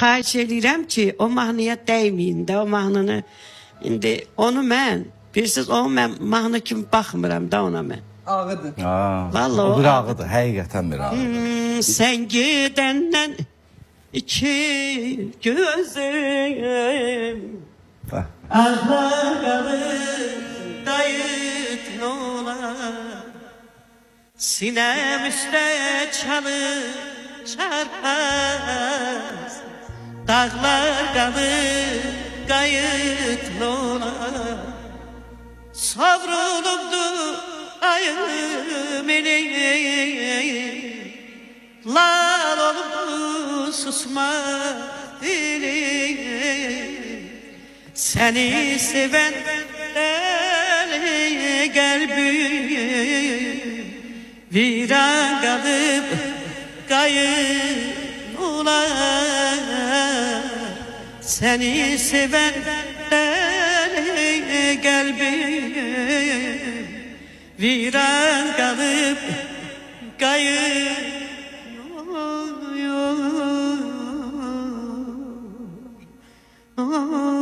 xahiş edirəm ki, o mahnıya dəyməyin də, o mahnını. İndi onu mən, bilirsiniz, onu mən mahnı kimi baxmıram da ona mən. Ağıdır. Vallahi O bir o ağıdır, həqiqətən bir ağıdır. Sen gidenden iki gözüm ağlar kalır dayıt ola sinem üstte çalır çarpaz dağlar kalır kayıt ola savrulupdu ayım elin lal olup susma dilim seni seven deli kalbim viran kalıp kayın olar seni seven deli kalbim viran kalıp kayın oh